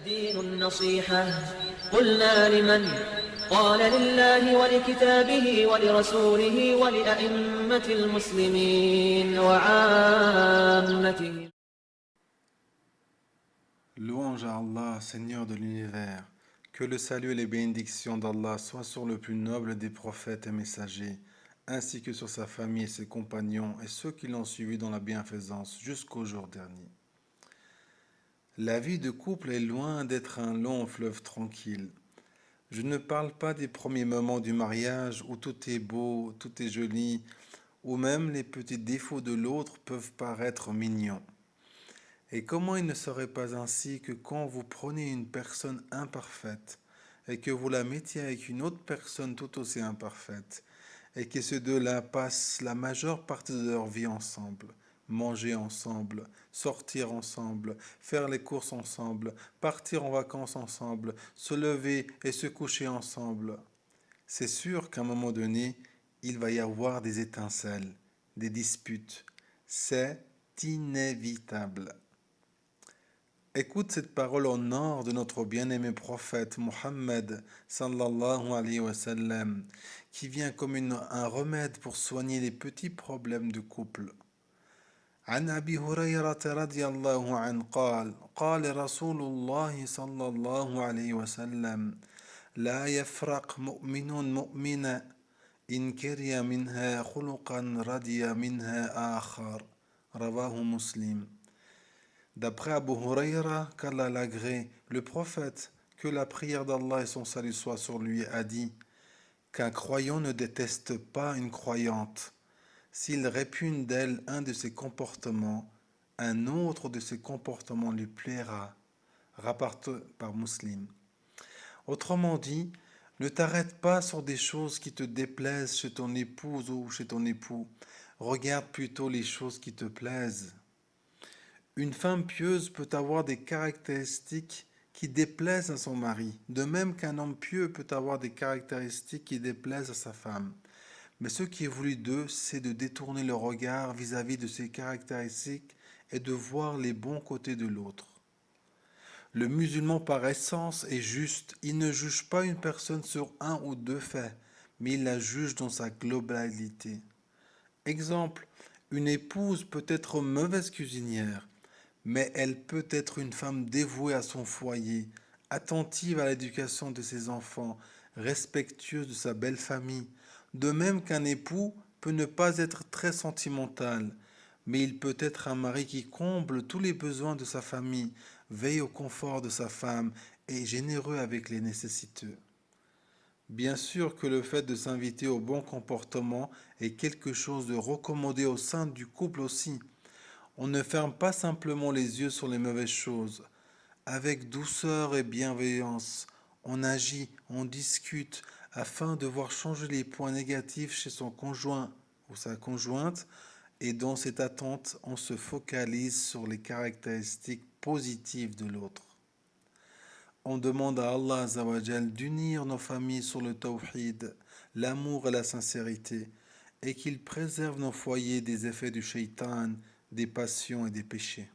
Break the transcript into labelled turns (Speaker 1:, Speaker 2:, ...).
Speaker 1: الدين النصيحة قلنا لمن قال لله ولكتابه ولرسوله ولأئمة المسلمين وعامتهم.
Speaker 2: Louange à Allah, Seigneur de l'univers. Que le salut et les bénédictions d'Allah soient sur le plus noble des prophètes et messagers, ainsi que sur sa famille et ses compagnons et ceux qui l'ont suivi dans la bienfaisance jusqu'au jour dernier. La vie de couple est loin d'être un long fleuve tranquille. Je ne parle pas des premiers moments du mariage où tout est beau, tout est joli, où même les petits défauts de l'autre peuvent paraître mignons. Et comment il ne serait pas ainsi que quand vous prenez une personne imparfaite et que vous la mettiez avec une autre personne tout aussi imparfaite et que ces deux-là passent la majeure partie de leur vie ensemble, manger ensemble, sortir ensemble, faire les courses ensemble, partir en vacances ensemble, se lever et se coucher ensemble. C'est sûr qu'à un moment donné, il va y avoir des étincelles, des disputes. C'est inévitable. Écoute cette parole en or de notre bien-aimé prophète Mohammed sallallahu alayhi wa sallam, qui vient comme un remède pour soigner les petits problèmes de couple. عن أبي هريرة رضي الله عنه قال رسول الله صلى الله عليه وسلم لا يفرق مؤمن مؤمنا إن كره منها خلقا رضي منها آخر رواه مسلم. D'après Abu Huraira, qu'Allah l'agrée, le prophète, que la prière d'Allah et son salut soient sur lui, a dit qu'un croyant ne déteste pas une croyante. S'il répugne d'elle un de ses comportements, un autre de ses comportements lui plaira. Rapporté par Muslim. Autrement dit, ne t'arrête pas sur des choses qui te déplaisent chez ton épouse ou chez ton époux. Regarde plutôt les choses qui te plaisent. Une femme pieuse peut avoir des caractéristiques qui déplaisent à son mari, de même qu'un homme pieux peut avoir des caractéristiques qui déplaisent à sa femme. Mais ce qui est voulu d'eux, c'est de détourner le regard vis-à-vis de ces caractéristiques et de voir les bons côtés de l'autre. Le musulman par essence est juste, il ne juge pas une personne sur un ou deux faits, mais il la juge dans sa globalité. Exemple, une épouse peut être mauvaise cuisinière, mais elle peut être une femme dévouée à son foyer, attentive à l'éducation de ses enfants, respectueuse de sa belle famille. De même qu'un époux peut ne pas être très sentimental, mais il peut être un mari qui comble tous les besoins de sa famille, veille au confort de sa femme et est généreux avec les nécessiteux. Bien sûr que le fait de s'inviter au bon comportement est quelque chose de recommandé au sein du couple aussi. On ne ferme pas simplement les yeux sur les mauvaises choses. Avec douceur et bienveillance, on agit, on discute afin de voir changer les points négatifs chez son conjoint ou sa conjointe et dans cette attente, on se focalise sur les caractéristiques positives de l'autre. On demande à Allah Azawajal d'unir nos familles sur le tawhid, l'amour et la sincérité, et qu'il préserve nos foyers des effets du shaitan, des passions et des péchés.